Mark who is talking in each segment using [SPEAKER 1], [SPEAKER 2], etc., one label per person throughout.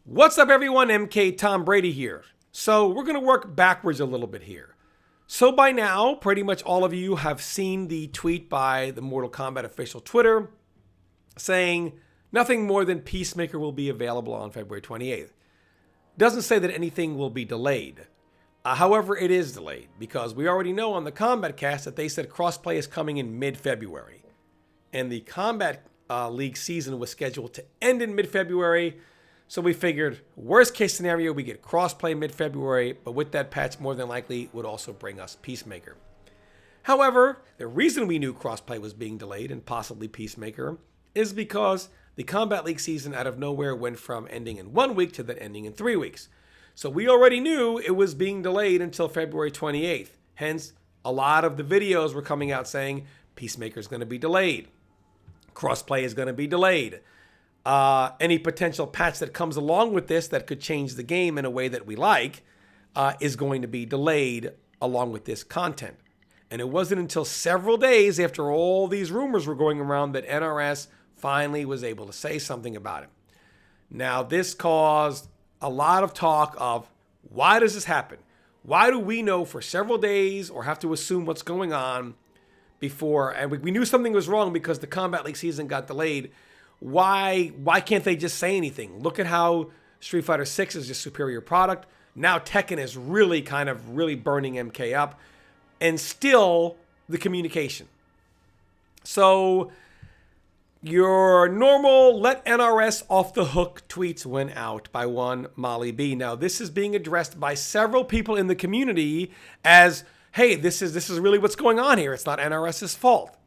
[SPEAKER 1] What's up, everyone? MK Tom Brady here. So we're going to work backwards a little bit here. So by now, pretty much all of you have seen the tweet by the Mortal Kombat official Twitter saying nothing more than Peacemaker will be available on February 28th. Doesn't say that anything will be delayed. However, it is delayed because we already know on the Combat Cast that they said crossplay is coming in mid-February. And the Combat League season was scheduled to end in mid-February. So we figured, worst case scenario, we get crossplay mid-February, but with that patch, more than likely, would also bring us Peacemaker. However, the reason we knew crossplay was being delayed and possibly Peacemaker is because the Combat League season out of nowhere went from ending in 1 week to then ending in 3 weeks. So we already knew it was being delayed until February 28th. Hence, a lot of the videos were coming out saying Peacemaker is going to be delayed. Crossplay is going to be delayed. Any potential patch that comes along with this that could change the game in a way that we like is going to be delayed along with this content. And it wasn't until several days after all these rumors were going around that NRS finally was able to say something about it. Now, this caused a lot of talk of, why does this happen? Why do we know for several days or have to assume what's going on before? And we knew something was wrong because the Combat League season got delayed. Why can't they just say anything? Look at how Street Fighter 6 is a superior product. Now Tekken is really burning MK up. And still the communication. So your normal let NRS off the hook tweets went out by one Molly B. Now this is being addressed by several people in the community as, hey, this is really what's going on here. It's not NRS's fault.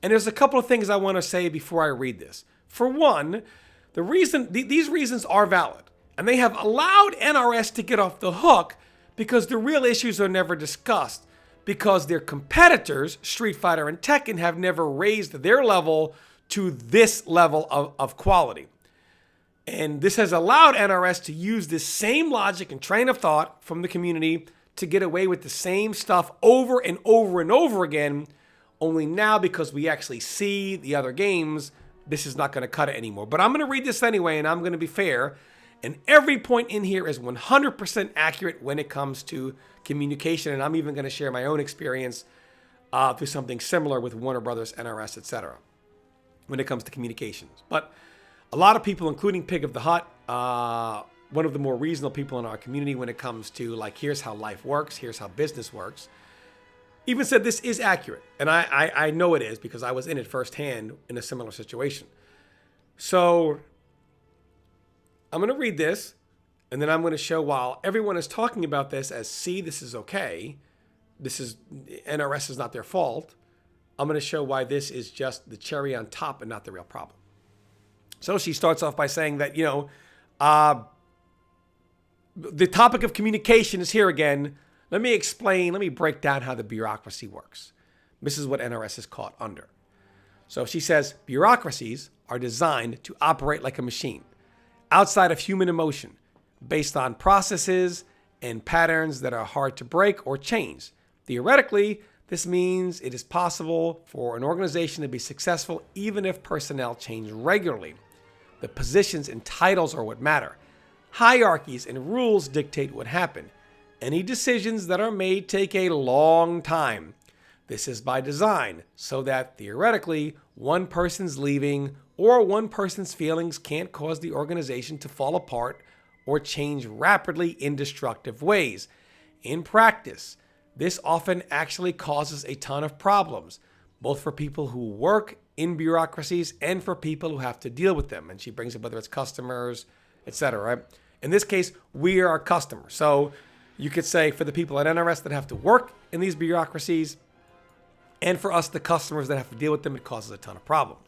[SPEAKER 1] And there's a couple of things I want to say before I read this. For one, these reasons are valid, and they have allowed NRS to get off the hook because the real issues are never discussed, because their competitors, Street Fighter and Tekken, have never raised their level to this level of quality. And this has allowed NRS to use this same logic and train of thought from the community to get away with the same stuff over and over and over again, only now because we actually see the other games, this is not going to cut it anymore. But I'm going to read this anyway, and I'm going to be fair. And every point in here is 100% accurate when it comes to communication. And I'm even going to share my own experience through something similar with Warner Brothers, NRS, etc. when it comes to communications. But a lot of people, including Pig of the Hut, one of the more reasonable people in our community when it comes to, like, here's how life works, here's how business works, even said this is accurate. And I know it is because I was in it firsthand in a similar situation. So I'm going to read this, and then I'm going to show, while everyone is talking about this as, see, this is okay, NRS is not their fault, I'm going to show why this is just the cherry on top and not the real problem. So she starts off by saying that, the topic of communication is here again. Let me break down how the bureaucracy works. This is what NRS is caught under. So she says, bureaucracies are designed to operate like a machine, outside of human emotion, based on processes and patterns that are hard to break or change. Theoretically, this means it is possible for an organization to be successful even if personnel change regularly. The positions and titles are what matter. Hierarchies and rules dictate what happens. Any decisions that are made take a long time. This is by design, so that theoretically, one person's leaving or one person's feelings can't cause the organization to fall apart or change rapidly in destructive ways. In practice, this often actually causes a ton of problems, both for people who work in bureaucracies and for people who have to deal with them. And she brings up whether it's customers, etc. Right? In this case, we are a customer. So you could say for the people at NRS that have to work in these bureaucracies, and for us, the customers that have to deal with them, it causes a ton of problems.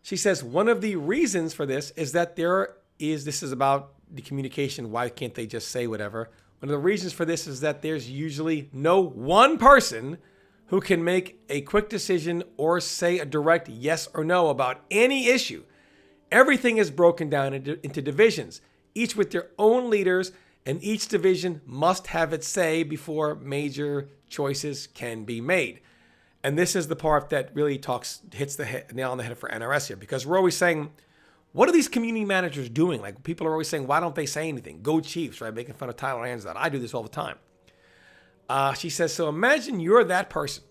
[SPEAKER 1] She says one of the reasons for this is that this is about the communication. Why can't they just say whatever? One of the reasons for this is that there's usually no one person who can make a quick decision or say a direct yes or no about any issue. Everything is broken down into divisions, each with their own leaders, and each division must have its say before major choices can be made. And this is the part that really hits the nail on the head for NRS here, because we're always saying, What are these community managers doing? Like, people are always saying, why don't they say anything? Go Chiefs, right? Making fun of Tyler Hansdott. I do this all the time. She says, so imagine you're that person,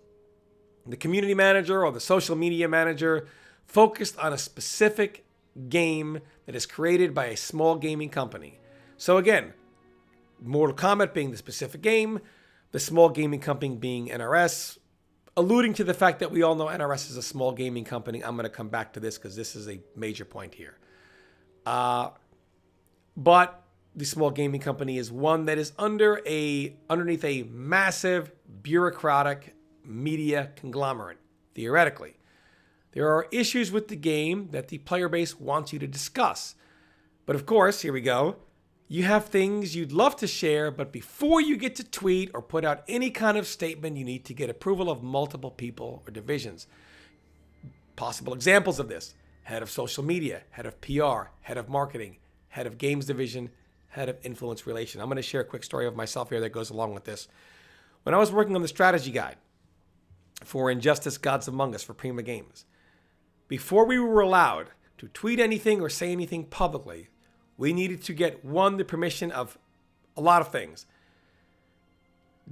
[SPEAKER 1] the community manager or the social media manager, focused on a specific game that is created by a small gaming company. So again, Mortal Kombat being the specific game, the small gaming company being NRS, alluding to the fact that we all know NRS is a small gaming company. I'm going to come back to this because this is a major point here. But the small gaming company is one that is underneath a massive bureaucratic media conglomerate, theoretically. There are issues with the game that the player base wants you to discuss. But of course, here we go. You have things you'd love to share, but before you get to tweet or put out any kind of statement, you need to get approval of multiple people or divisions. Possible examples of this: head of social media, head of PR, head of marketing, head of games division, head of influence relation. I'm going to share a quick story of myself here that goes along with this. When I was working on the strategy guide for Injustice Gods Among Us for Prima Games, before we were allowed to tweet anything or say anything publicly, we needed to get, one, the permission of a lot of things.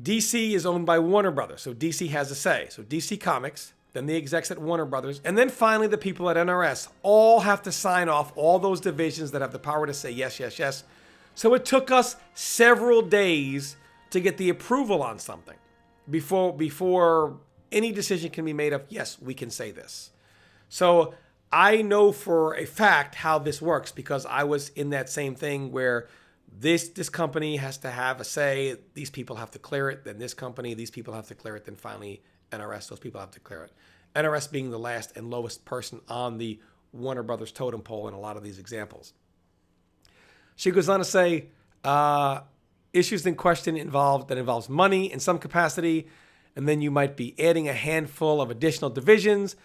[SPEAKER 1] DC is owned by Warner Brothers, so DC has a say. So DC Comics, then the execs at Warner Brothers, and then finally the people at NRS all have to sign off, all those divisions that have the power to say yes, yes, yes. So it took us several days to get the approval on something before any decision can be made of, yes, we can say this. So I know for a fact how this works because I was in that same thing where this company has to have a say. These people have to clear it. Then this company, these people have to clear it. Then finally NRS, those people have to clear it. NRS being the last and lowest person on the Warner Brothers totem pole in a lot of these examples. She goes on to say, issues in question involves money in some capacity, and then you might be adding a handful of additional divisions.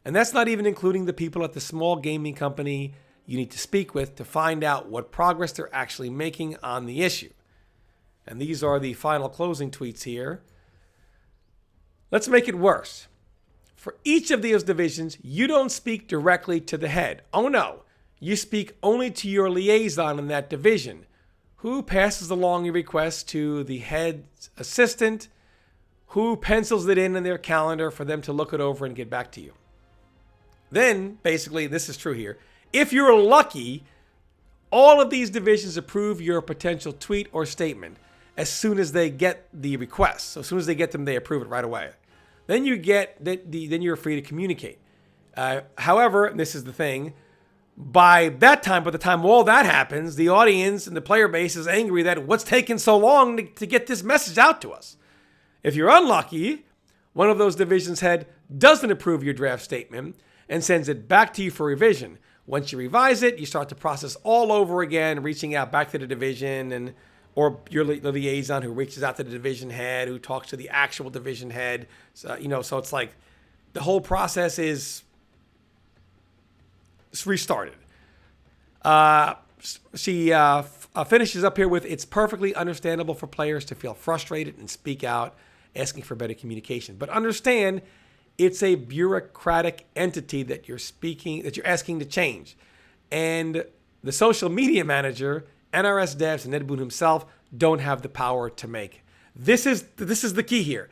[SPEAKER 1] And that's not even including the people at the small gaming company you need to speak with to find out what progress they're actually making on the issue. And these are the final closing tweets here. Let's make it worse. For each of these divisions, you don't speak directly to the head. Oh no, you speak only to your liaison in that division, who passes along your request to the head's assistant, who pencils it in their calendar for them to look it over and get back to you. Then, basically, this is true here. If you're lucky, all of these divisions approve your potential tweet or statement as soon as they get the request. So as soon as they get them, they approve it right away. Then then you're free to communicate. However, and this is the thing, by the time all that happens, the audience and the player base is angry that what's taking so long to get this message out to us. If you're unlucky, one of those divisions' head doesn't approve your draft statement and sends it back to you for revision. Once you revise it, you start the process all over again, reaching out back to the division or your liaison who reaches out to the division head, who talks to the actual division head. So, so it's like the whole process is restarted. She finishes up here with, it's perfectly understandable for players to feel frustrated and speak out, asking for better communication. But understand, it's a bureaucratic entity that you're asking to change. And the social media manager, NRS devs, and Ed Boon himself don't have the power to make. This is the key here.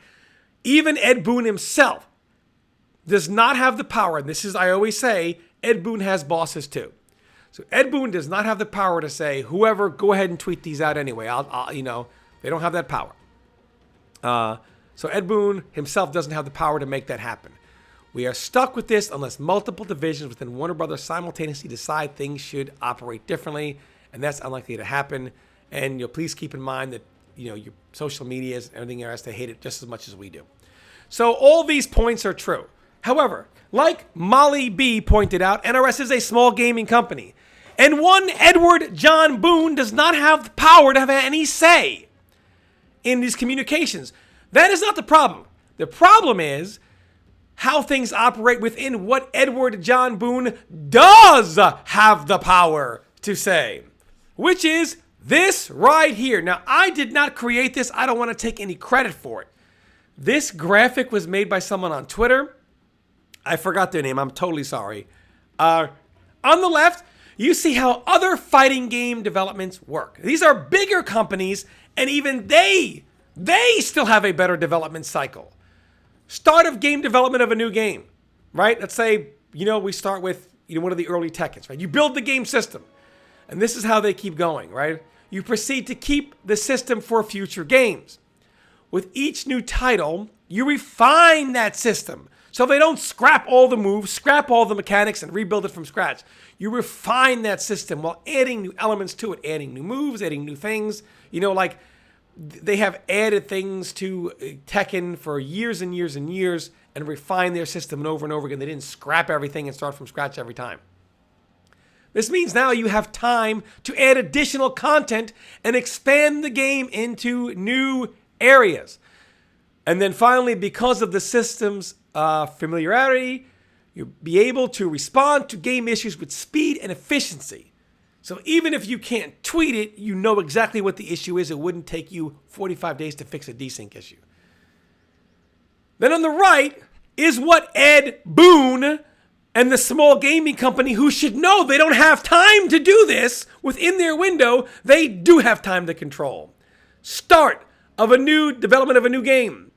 [SPEAKER 1] Even Ed Boon himself does not have the power. And this is, I always say, Ed Boon has bosses too. So Ed Boon does not have the power to say, whoever, go ahead and tweet these out anyway. They don't have that power. So Ed Boon himself doesn't have the power to make that happen. We are stuck with this unless multiple divisions within Warner Brothers simultaneously decide things should operate differently, and that's unlikely to happen. And please keep in mind that your social medias and everything else, they hate it just as much as we do. So all these points are true. However, like Molly B pointed out, NRS is a small gaming company, and one Edward John Boon does not have the power to have any say in these communications. That is not the problem. The problem is how things operate within what Edward John Boon does have the power to say, which is this right here. Now, I did not create this. I don't want to take any credit for it. This graphic was made by someone on Twitter. I forgot their name. I'm totally sorry. On the left, you see how other fighting game developments work. These are bigger companies, and even they still have a better development cycle. Start of game development of a new game, right? Let's say, we start with, one of the early Tekkens, right? You build the game system, and this is how they keep going, right? You proceed to keep the system for future games. With each new title, you refine that system. So they don't scrap all the moves, scrap all the mechanics, and rebuild it from scratch. You refine that system while adding new elements to it, adding new moves, adding new things. Like they have added things to Tekken for years and years and years and refined their system over and over again. They didn't scrap everything and start from scratch every time. This means now you have time to add additional content and expand the game into new areas. And then finally, because of the system's familiarity, you'll be able to respond to game issues with speed and efficiency. So even if you can't tweet it, you know exactly what the issue is. It wouldn't take you 45 days to fix a desync issue. Then on the right is what Ed Boon and the small gaming company, who should know they don't have time to do this within their window, they do have time to control. Start of a new development of a new game.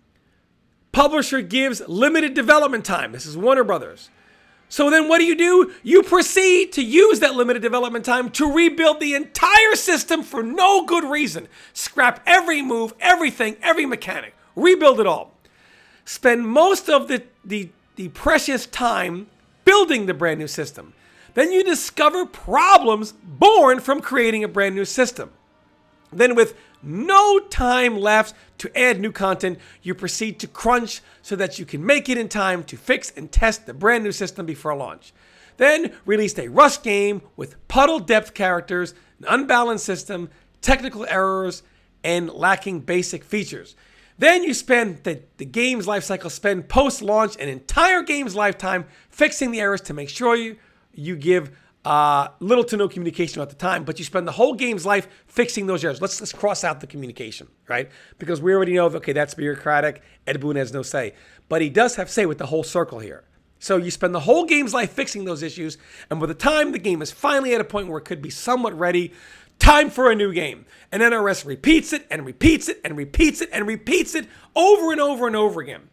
[SPEAKER 1] Publisher gives limited development time. This is Warner Brothers. So then what do? You proceed to use that limited development time to rebuild the entire system for no good reason. Scrap every move, everything, every mechanic. Rebuild it all. Spend most of the precious time building the brand new system. Then you discover problems born from creating a brand new system. Then with no time left to add new content, you proceed to crunch so that you can make it in time to fix and test the brand new system before launch. Then released a rush game with puddle depth characters, an unbalanced system, technical errors, and lacking basic features. Then you spend the game's lifecycle, spend post-launch an entire game's lifetime fixing the errors to make sure you give little to no communication at the time, but you spend the whole game's life fixing those errors. Let's cross out the communication, right? Because we already know, okay, that's bureaucratic. Ed Boon has no say. But he does have say with the whole circle here. So you spend the whole game's life fixing those issues, and by the time the game is finally at a point where it could be somewhat ready, time for a new game. And NRS repeats it and repeats it and repeats it and repeats it over and over and over again.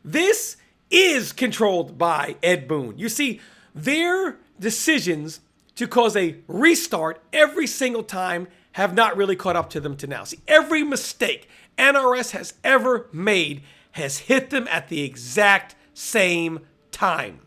[SPEAKER 1] This is controlled by Ed Boon. You see, their decisions to cause a restart every single time have not really caught up to them to now. See, every mistake NRS has ever made has hit them at the exact same time.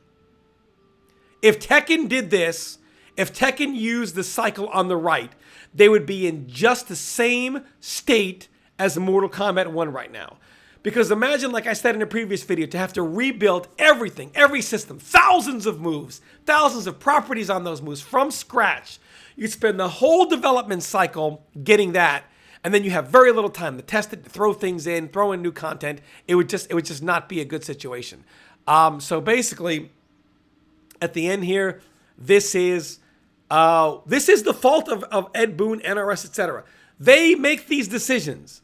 [SPEAKER 1] If Tekken did this, if Tekken used the cycle on the right, they would be in just the same state as Mortal Kombat 1 right now. Because imagine, like I said in a previous video, to have to rebuild everything, every system, thousands of moves, thousands of properties on those moves from scratch. You'd spend the whole development cycle getting that, and then you have very little time to test it, to throw things in, throw in new content. It would just not be a good situation. So basically, at the end here, this is the fault of Ed Boon, NRS, etc. They make these decisions.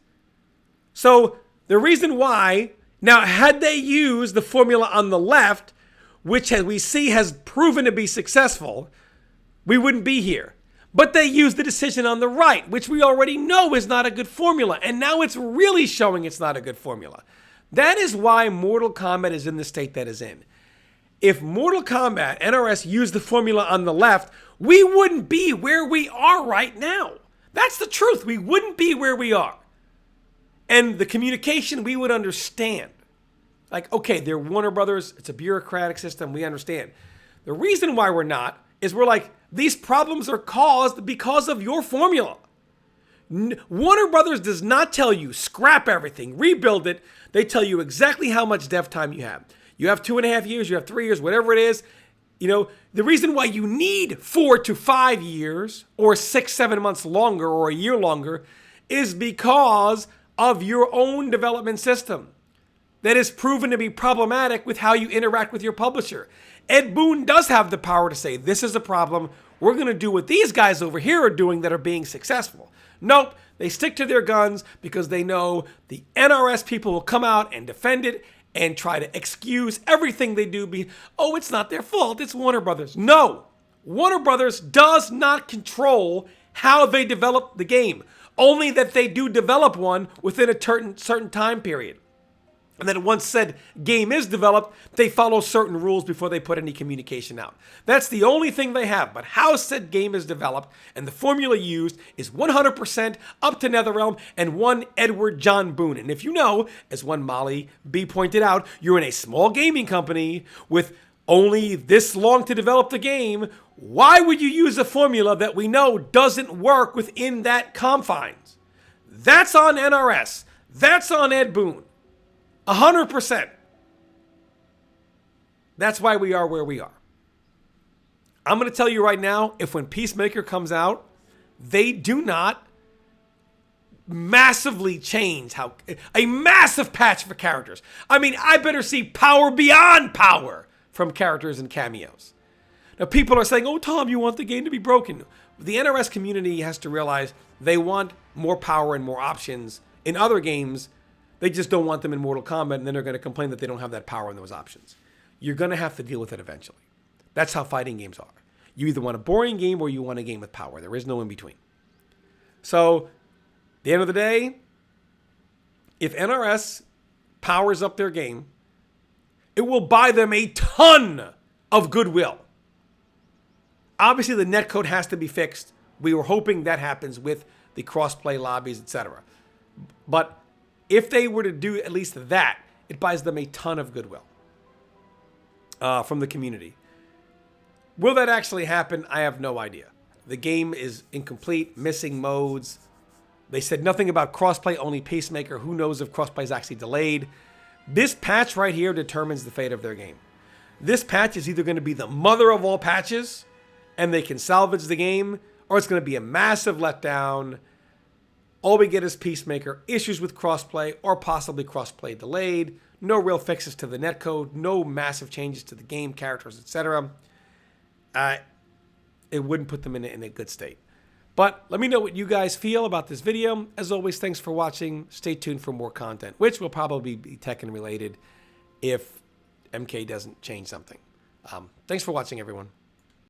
[SPEAKER 1] So the reason why, now had they used the formula on the left, which as we see has proven to be successful, we wouldn't be here. But they used the decision on the right, which we already know is not a good formula. And now it's really showing it's not a good formula. That is why Mortal Kombat is in the state that is in. If Mortal Kombat, NRS, used the formula on the left, we wouldn't be where we are right now. That's the truth. We wouldn't be where we are. And the communication, we would understand. Like, okay, they're Warner Brothers. It's a bureaucratic system. We understand. The reason why we're not is we're like, these problems are caused because of your formula. Warner Brothers does not tell you, scrap everything, rebuild it. They tell you exactly how much dev time you have. You have 2.5 years, you have 3 years, whatever it is. You know, the reason why you need 4 to 5 years or 6-7 months longer or a year longer is because of your own development system that is proven to be problematic with how you interact with your publisher. Ed Boon does have the power to say, this is a problem. We're going to do what these guys over here are doing that are being successful. Nope, they stick to their guns because they know the NRS people will come out and defend it and try to excuse everything they do. Oh, it's not their fault. It's Warner Brothers. No, Warner Brothers does not control how they develop the game, only that they do develop one within a certain time period. And then once said game is developed, they follow certain rules before they put any communication out. That's the only thing they have. But how said game is developed and the formula used is 100% up to NetherRealm and one Edward John Boone. And if you know, as one Molly B pointed out, you're in a small gaming company with only this long to develop the game. Why would you use a formula that we know doesn't work within that confines? That's on NRS. That's on Ed Boone. 100%. That's why we are where we are. I'm going to tell you right now, if when Peacemaker comes out, they do not massively change a massive patch for characters. I mean, I better see power beyond power from characters and cameos. Now, people are saying, oh, Tom, you want the game to be broken. The NRS community has to realize they want more power and more options in other games. They just don't want them in Mortal Kombat, and then they're going to complain that they don't have that power and those options. You're going to have to deal with it eventually. That's how fighting games are. You either want a boring game or you want a game with power. There is no in between. So, at the end of the day, if NRS powers up their game, it will buy them a ton of goodwill. Obviously, the netcode has to be fixed. We were hoping that happens with the cross-play lobbies, etc. But if they were to do at least that, it buys them a ton of goodwill from the community. Will that actually happen? I have no idea. The game is incomplete, missing modes. They said nothing about crossplay, only Peacemaker. Who knows if crossplay is actually delayed? This patch right here determines the fate of their game. This patch is either going to be the mother of all patches, and they can salvage the game, or it's going to be a massive letdown. All we get is Peacemaker, issues with crossplay, or possibly crossplay delayed, no real fixes to the netcode, no massive changes to the game, characters, etc. It wouldn't put them in a good state. But let me know what you guys feel about this video. As always, thanks for watching. Stay tuned for more content, which will probably be Tekken related if MK doesn't change something. Thanks for watching, everyone.